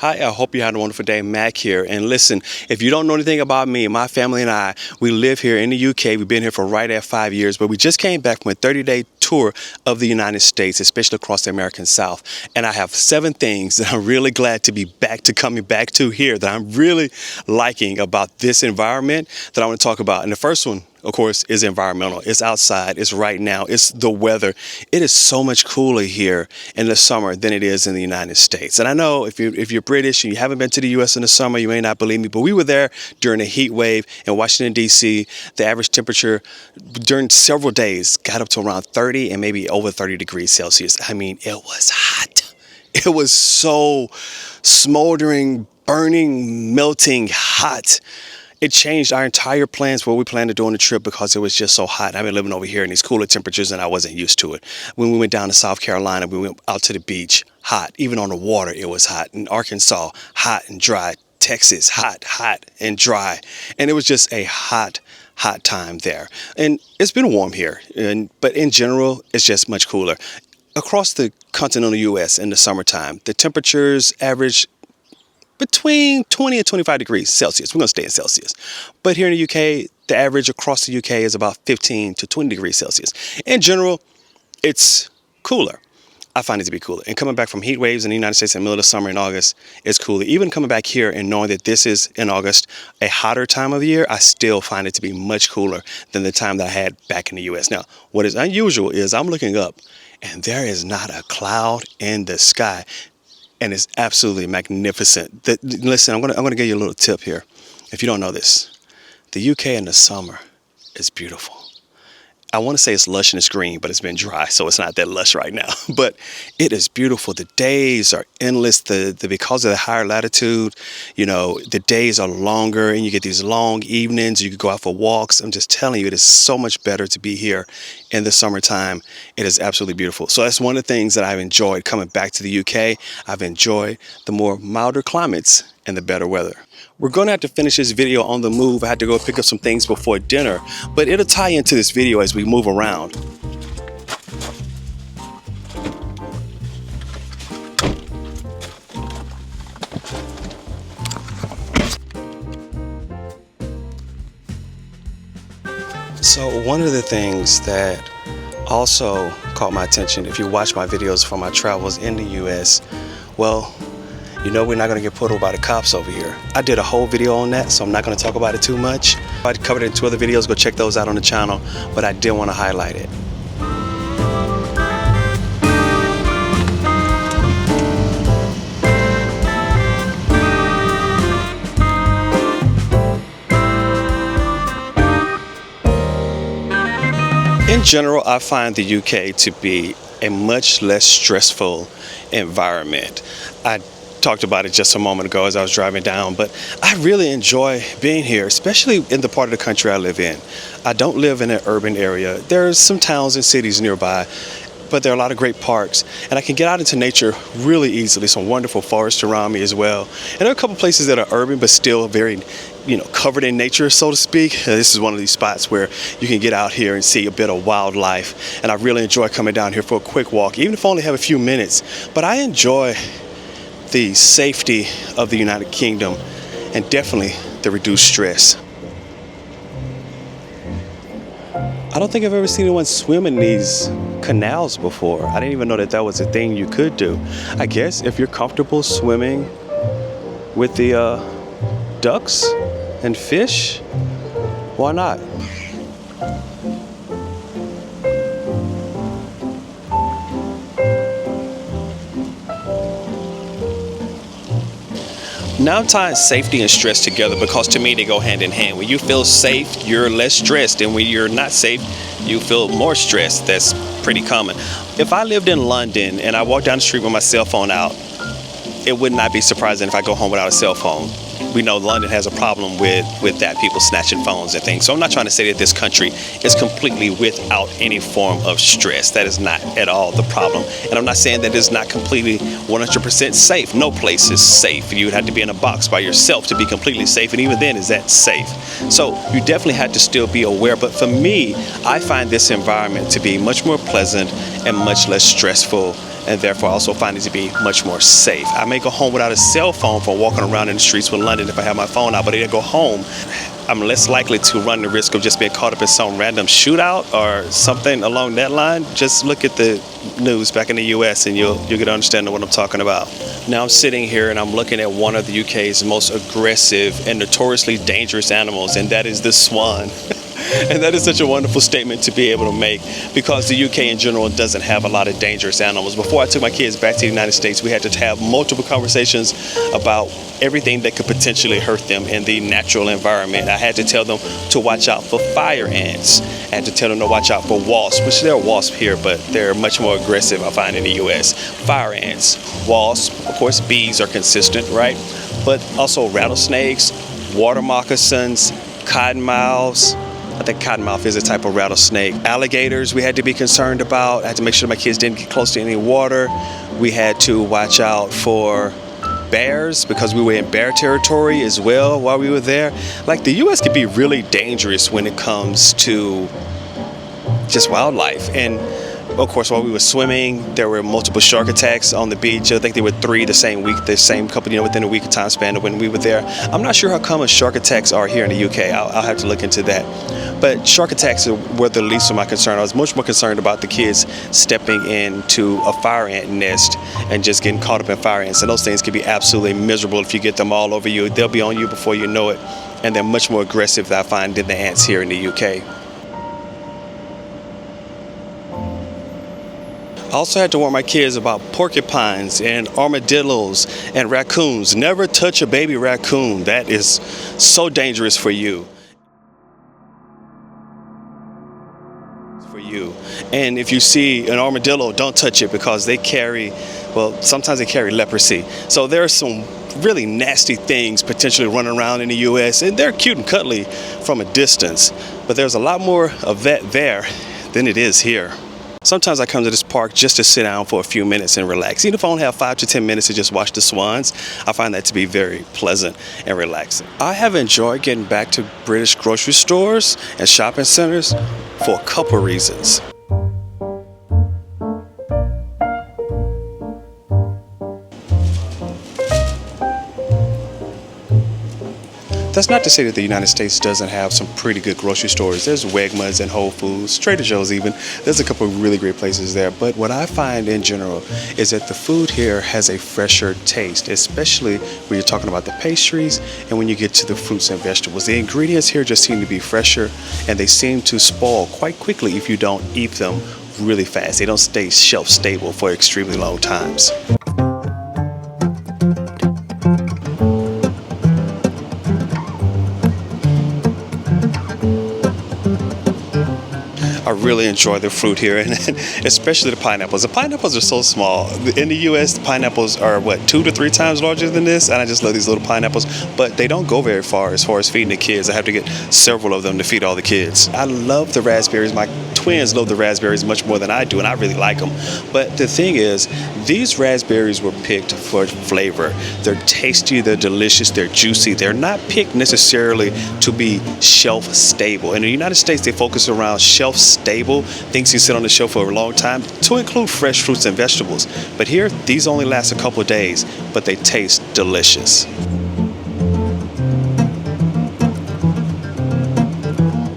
Hi, I hope you had a wonderful day. Mac here. And listen, if you don't know anything about me, my family and I, we live here in the UK. We've been here for right at 5 years, but we just came back from a 30-day tour of the United States, especially across the American South. And I have 7 things that I'm really glad to be coming back to here that I'm really liking about this environment that I want to talk about. And the first one, of course, is environmental. It's outside. It's right now. It's the weather. It is so much cooler here in the summer than it is in the United States. And I know if you're British and you haven't been to the U.S. in the summer, you may not believe me, but we were there during a heat wave in Washington, D.C. The average temperature during several days got up to around 30 and maybe over 30 degrees Celsius. I mean, it was hot. It was so smoldering, burning, melting hot. It changed our entire plans for what we planned to do on the trip because it was just so hot. I've been living over here in these cooler temperatures and I wasn't used to it. When we went down to South Carolina, we went out to the beach, hot. Even on the water, it was hot. In Arkansas, hot and dry. Texas, hot and dry. And it was just a hot time there. And it's been warm here, but in general, it's just much cooler. Across the continental U.S. in the summertime, the temperatures average between 20 and 25 degrees Celsius. We're going to stay in Celsius. But here in the UK, the average across the UK is about 15 to 20 degrees Celsius. In general, it's cooler. I find it to be cooler. And coming back from heat waves in the United States in the middle of the summer in August is cooler. Even coming back here and knowing that this is in August, a hotter time of the year, I still find it to be much cooler than the time that I had back in the US. Now, what is unusual is I'm looking up and there is not a cloud in the sky. And it's absolutely magnificent. Listen, I'm gonna give you a little tip here. If you don't know this, the UK in the summer is beautiful. I want to say it's lush and it's green, but it's been dry, so it's not that lush right now. But it is beautiful. The days are endless. Because of the higher latitude, the days are longer, and you get these long evenings. You can go out for walks. I'm just telling you, it is so much better to be here in the summertime. It is absolutely beautiful. So that's one of the things that I've enjoyed coming back to the UK. I've enjoyed the more milder climates and the better weather. We're going to have to finish this video on the move. I had to go pick up some things before dinner, but it'll tie into this video as we move around. So one of the things that also caught my attention, if you watch my videos from my travels in the US, well, we're not going to get pulled over by the cops over here. I did a whole video on that, so I'm not going to talk about it too much. I covered it in 2 other videos. Go check those out on the channel, but I did want to highlight it. In general, I find the UK to be a much less stressful environment. I talked about it just a moment ago as I was driving down, but I really enjoy being here, especially in the part of the country I live in. I don't live in an urban area. There's some towns and cities nearby, but there are a lot of great parks, and I can get out into nature really easily. Some wonderful forests around me as well. And there are a couple places that are urban, but still very, covered in nature, so to speak. This is one of these spots where you can get out here and see a bit of wildlife, and I really enjoy coming down here for a quick walk, even if I only have a few minutes. But I enjoy the safety of the United Kingdom and definitely the reduced stress. I don't think I've ever seen anyone swim in these canals before. I didn't even know that was a thing you could do. I guess if you're comfortable swimming with the ducks and fish, why not? Now I'm tying safety and stress together because to me they go hand in hand. When you feel safe, you're less stressed, and when you're not safe, you feel more stressed. That's pretty common. If I lived in London and I walked down the street with my cell phone out, it would not be surprising if I go home without a cell phone. We know London has a problem with that, people snatching phones and things. So I'm not trying to say that this country is completely without any form of stress. That is not at all the problem. And I'm not saying that it's not completely 100% safe. No place is safe. You would have to be in a box by yourself to be completely safe. And even then, is that safe? So you definitely have to still be aware. But for me, I find this environment to be much more pleasant and much less stressful and therefore I also find it to be much more safe. I may go home without a cell phone for walking around in the streets with London if I have my phone out, but if I go home, I'm less likely to run the risk of just being caught up in some random shootout or something along that line. Just look at the news back in the US and you'll get an understanding of what I'm talking about. Now I'm sitting here and I'm looking at one of the UK's most aggressive and notoriously dangerous animals, and that is the swan. And that is such a wonderful statement to be able to make, because the UK in general doesn't have a lot of dangerous animals. Before I took my kids back to the United States, we had to have multiple conversations about everything that could potentially hurt them in the natural environment. I had to tell them to watch out for fire ants. I had to tell them to watch out for wasps, which there are wasps here, but they're much more aggressive, I find, in the US. Fire ants, wasps, of course bees are consistent, right? But also rattlesnakes, water moccasins, cottonmouths. I think cottonmouth is a type of rattlesnake. Alligators we had to be concerned about. I had to make sure my kids didn't get close to any water. We had to watch out for bears because we were in bear territory as well while we were there. Like, the US can be really dangerous when it comes to just wildlife. And of course, while we were swimming, there were multiple shark attacks on the beach. I think there were 3 the same week, the same couple, within a week of time span of when we were there. I'm not sure how common shark attacks are here in the UK. I'll have to look into that. But shark attacks were the least of my concern. I was much more concerned about the kids stepping into a fire ant nest and just getting caught up in fire ants. And those things can be absolutely miserable if you get them all over you. They'll be on you before you know it. And they're much more aggressive, I find, than the ants here in the UK. I also had to warn my kids about porcupines and armadillos and raccoons. Never touch a baby raccoon. That is so dangerous for you. And if you see an armadillo, don't touch it, because they carry, well, sometimes they carry leprosy. So there are some really nasty things potentially running around in the US, and they're cute and cuddly from a distance, but there's a lot more of that there than it is here. Sometimes I come to this park just to sit down for a few minutes and relax. Even if I only have 5 to 10 minutes to just watch the swans, I find that to be very pleasant and relaxing. I have enjoyed getting back to British grocery stores and shopping centers for a couple reasons. That's not to say that the United States doesn't have some pretty good grocery stores. There's Wegmans and Whole Foods, Trader Joe's even. There's a couple of really great places there. But what I find in general is that the food here has a fresher taste, especially when you're talking about the pastries and when you get to the fruits and vegetables. The ingredients here just seem to be fresher, and they seem to spoil quite quickly if you don't eat them really fast. They don't stay shelf stable for extremely long times. I really enjoy the fruit here, and especially the pineapples. The pineapples are so small. In the US, the pineapples are, 2 to 3 times larger than this, and I just love these little pineapples. But they don't go very far as feeding the kids. I have to get several of them to feed all the kids. I love the raspberries. My twins love the raspberries much more than I do, and I really like them. But the thing is, these raspberries were picked for flavor. They're tasty, they're delicious, they're juicy. They're not picked necessarily to be shelf stable. In the United States, they focus around shelf stable, things you sit on the shelf for a long time, to include fresh fruits and vegetables. But here, these only last a couple of days, but they taste delicious.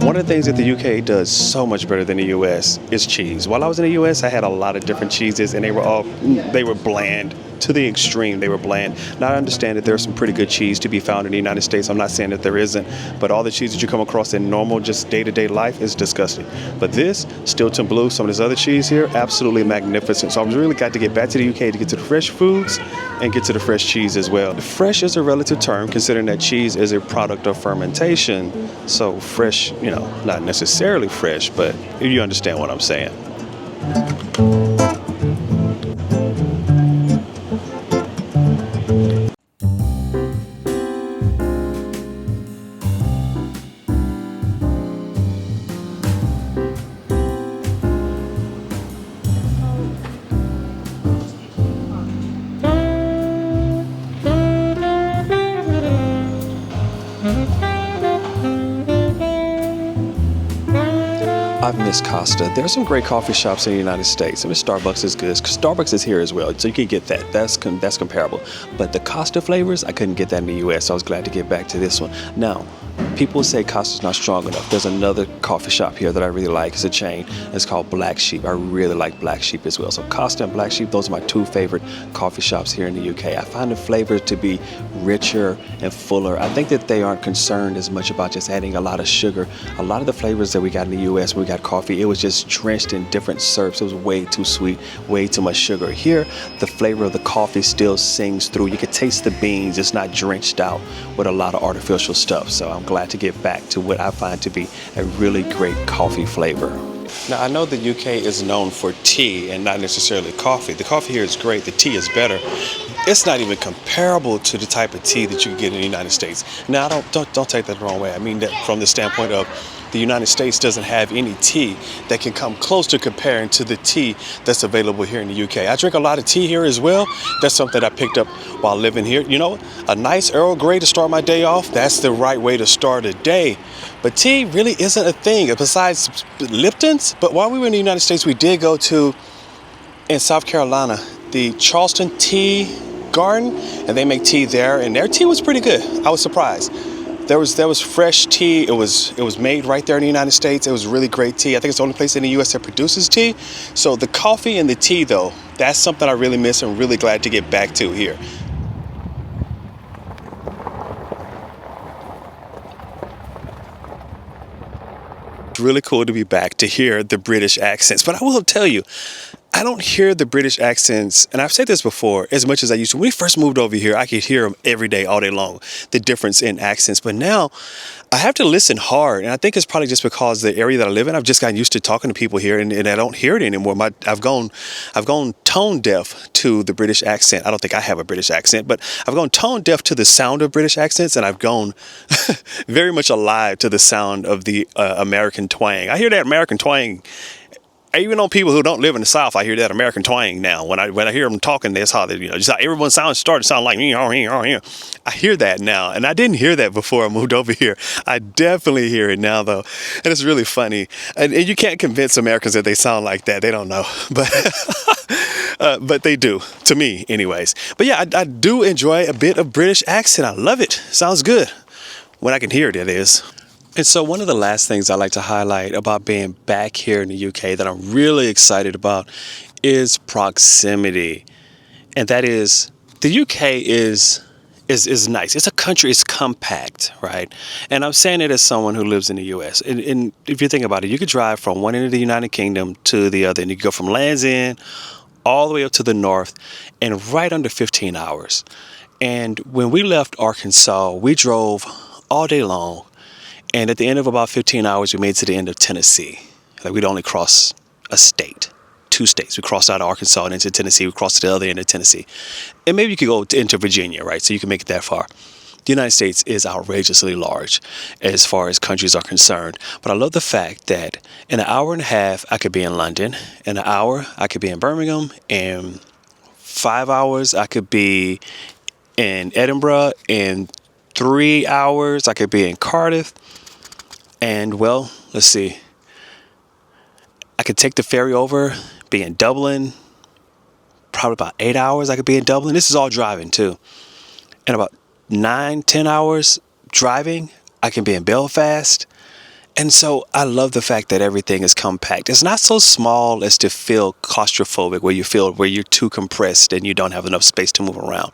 One of the things that the UK does so much better than the US is cheese. While I was in the US, I had a lot of different cheeses, and they were bland to the extreme. They were bland. Now I understand that there's some pretty good cheese to be found in the United States. I'm not saying that there isn't, but all the cheese that you come across in normal, just day-to-day life is disgusting. But this, Stilton Blue, some of this other cheese here, absolutely magnificent. So I've really got to get back to the UK to get to the fresh foods and get to the fresh cheese as well. Fresh is a relative term, considering that cheese is a product of fermentation. So fresh, not necessarily fresh, but you understand what I'm saying. I've missed Costa. There's some great coffee shops in the United States. I mean, Starbucks is good. Starbucks is here as well, so you can get that. That's comparable. But the Costa flavors, I couldn't get that in the U.S., so I was glad to get back to this one. Now, people say Costa's not strong enough. There's another coffee shop here that I really like. It's a chain. It's called Black Sheep. I really like Black Sheep as well. So Costa and Black Sheep, those are my two favorite coffee shops here in the UK. I find the flavors to be richer and fuller. I think that they aren't concerned as much about just adding a lot of sugar. A lot of the flavors that we got in the US when we got coffee, it was just drenched in different syrups. It was way too sweet, way too much sugar. Here, the flavor of the coffee still sings through. You can taste the beans. It's not drenched out with a lot of artificial stuff. So I'm glad to get back to what I find to be a really great coffee flavor. Now, I know the UK is known for tea and not necessarily coffee. The coffee here is great. The tea is better. It's not even comparable to the type of tea that you get in the United States. Now, don't take that the wrong way. I mean that from the standpoint of the United States doesn't have any tea that can come close to comparing to the tea that's available here in the UK. I drink a lot of tea here as well. That's something I picked up while living here. You know, a nice Earl Grey to start my day off, that's the right way to start a day. But tea really isn't a thing besides Lipton's. But while we were in the United States, we did go to, in South Carolina, the Charleston Tea Garden, and they make tea there, and their tea was pretty good. I was surprised. There was fresh tea. It was made right there in the United States. It was really great tea. I think it's the only place in the U.S. that produces tea. So the coffee and the tea, though, that's something I really miss and really glad to get back to here. It's really cool to be back to hear the British accents. But I will tell you, I don't hear the British accents, and I've said this before, as much as I used to. When we first moved over here, I could hear them every day, all day long, the difference in accents. But now I have to listen hard, and I think it's probably just because the area that I live in, I've just gotten used to talking to people here, and I don't hear it anymore. I've gone tone deaf to the British accent. I don't think I have a British accent, but I've gone tone deaf to the sound of British accents, and I've gone very much alive to the sound of the American twang. I hear that American twang. Even on people who don't live in the South, I hear that American twang now. When I hear them talking, that's how they, just how everyone started to sound like me. I hear that now, and I didn't hear that before I moved over here. I definitely hear it now, though, and it's really funny. And you can't convince Americans that they sound like that. They don't know, but they do, to me, anyways. But yeah, I do enjoy a bit of British accent. I love it. Sounds good when I can hear it. That is. And so one of the last things I like to highlight about being back here in the UK that I'm really excited about is proximity. And that is, the UK is nice. It's a country, it's compact, right? And I'm saying it as someone who lives in the US. And if you think about it, you could drive from one end of the United Kingdom to the other, and you could go from Land's End all the way up to the north in right under 15 hours. And when we left Arkansas, we drove all day long. And at the end of about 15 hours, we made it to the end of Tennessee. Like, we'd only cross a state, 2 states. We crossed out of Arkansas and into Tennessee. We crossed to the other end of Tennessee. And maybe you could go into Virginia, right? So you can make it that far. The United States is outrageously large as far as countries are concerned. But I love the fact that in an hour and a half, I could be in London. In an hour, I could be in Birmingham. In 5 hours, I could be in Edinburgh. In 3 hours, I could be in Cardiff. And, well, let's see. I could take the ferry over, be in Dublin. Probably about 8 hours I could be in Dublin. This is all driving, too. In about 9-10 hours driving, I can be in Belfast. And so I love the fact that everything is compact. It's not so small as to feel claustrophobic, where you're too compressed and you don't have enough space to move around.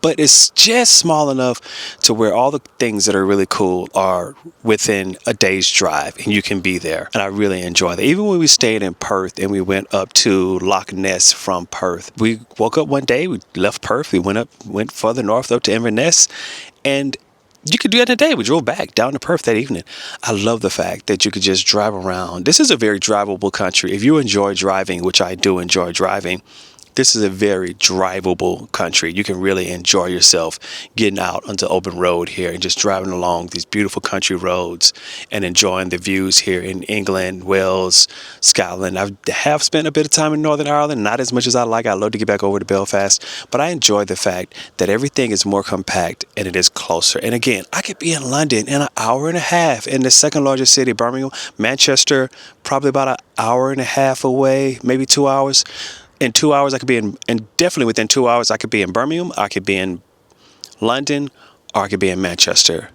But it's just small enough to where all the things that are really cool are within a day's drive, and you can be there. And I really enjoy that. Even when we stayed in Perth and we went up to Loch Ness from Perth, we woke up one day, we left Perth, we went further north up to Inverness, and you could do that in a day. We drove back down to Perth that evening. I love the fact that you could just drive around. This is a very drivable country. If you enjoy driving, which I do enjoy driving, this is a very drivable country. You can really enjoy yourself getting out onto open road here and just driving along these beautiful country roads and enjoying the views here in England, Wales, Scotland. I have spent a bit of time in Northern Ireland, not as much as I like. I'd love to get back over to Belfast, but I enjoy the fact that everything is more compact and it is closer. And again, I could be in London in an hour and a half, in the second largest city, Birmingham, Manchester, probably about an hour and a half away, maybe 2 hours. In 2 hours, I could be and definitely within 2 hours, I could be in Birmingham, I could be in London, or I could be in Manchester,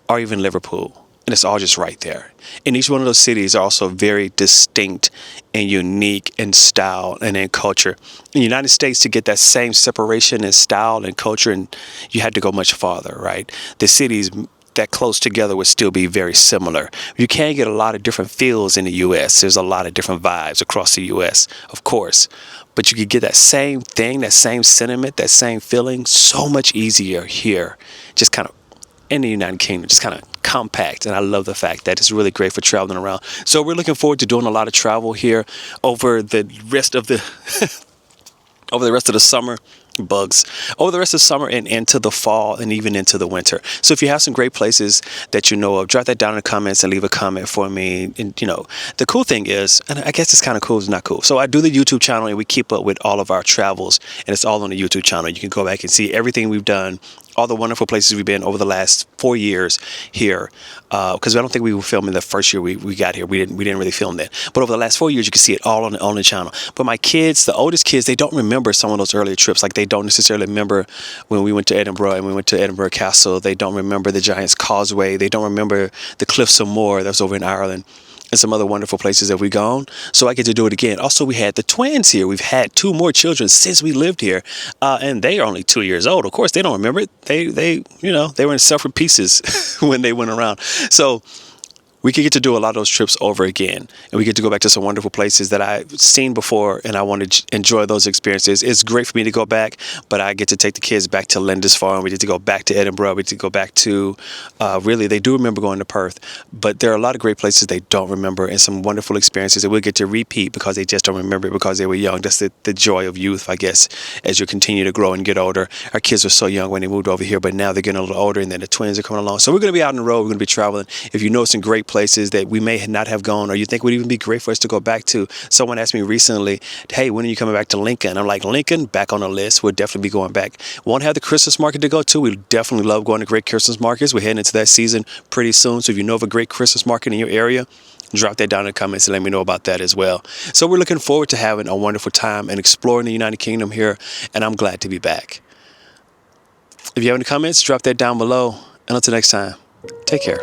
or even Liverpool. And it's all just right there. And each one of those cities are also very distinct and unique in style and in culture. In the United States, to get that same separation in style and culture, and you had to go much farther, right? The cities that close together would still be very similar. You can get a lot of different feels in the U.S. There's a lot of different vibes across the U.S., of course. But you could get that same thing, that same sentiment, that same feeling so much easier here, just kind of in the United Kingdom, just kind of compact. And I love the fact that it's really great for traveling around. So we're looking forward to doing a lot of travel here over the rest of the summer. Bugs over the rest of summer and into the fall and even into the winter. So if you have some great places that you know of, drop that down in the comments and leave a comment for me. And the cool thing is, and I guess it's kind of cool, it's not cool, so I do the YouTube channel and we keep up with all of our travels, and it's all on the YouTube channel. You can go back and see everything we've done, all the wonderful places we've been over the last 4 years here, because I don't think we were filming the first year we got here. We didn't really film that, but over the last 4 years you can see it all on the channel. But my kids, the oldest kids, they don't remember some of those earlier trips. Like, they don't necessarily remember when we went to Edinburgh and we went to Edinburgh Castle. They don't remember the Giant's Causeway. They don't remember the Cliffs of Moher that was over in Ireland, and some other wonderful places that we've gone. So I get to do it again. Also, we had the twins here. We've had 2 more children since we lived here, and they are only 2 years old. Of course, they don't remember it. They were in separate pieces when they went around. So we could get to do a lot of those trips over again, and we get to go back to some wonderful places that I've seen before, and I want to enjoy those experiences. It's great for me to go back, but I get to take the kids back to Lindisfarne. We get to go back to Edinburgh. We get to go back to, really, they do remember going to Perth, but there are a lot of great places they don't remember, and some wonderful experiences that we'll get to repeat because they just don't remember it because they were young. That's the joy of youth, I guess, as you continue to grow and get older. Our kids were so young when they moved over here, but now they're getting a little older, and then the twins are coming along. So we're going to be out on the road. We're going to be traveling. If you know some great places that we may not have gone, or you think would even be great for us to go back to. Someone asked me recently, hey, when are you coming back to Lincoln? I'm like, Lincoln, back on the list. We'll definitely be going back. Won't have the Christmas market to go to. We definitely love going to great Christmas markets. We're heading into that season pretty soon. So if you know of a great Christmas market in your area, drop that down in the comments and let me know about that as well. So we're looking forward to having a wonderful time and exploring the United Kingdom here, and I'm glad to be back. If you have any comments, drop that down below. And until next time, take care.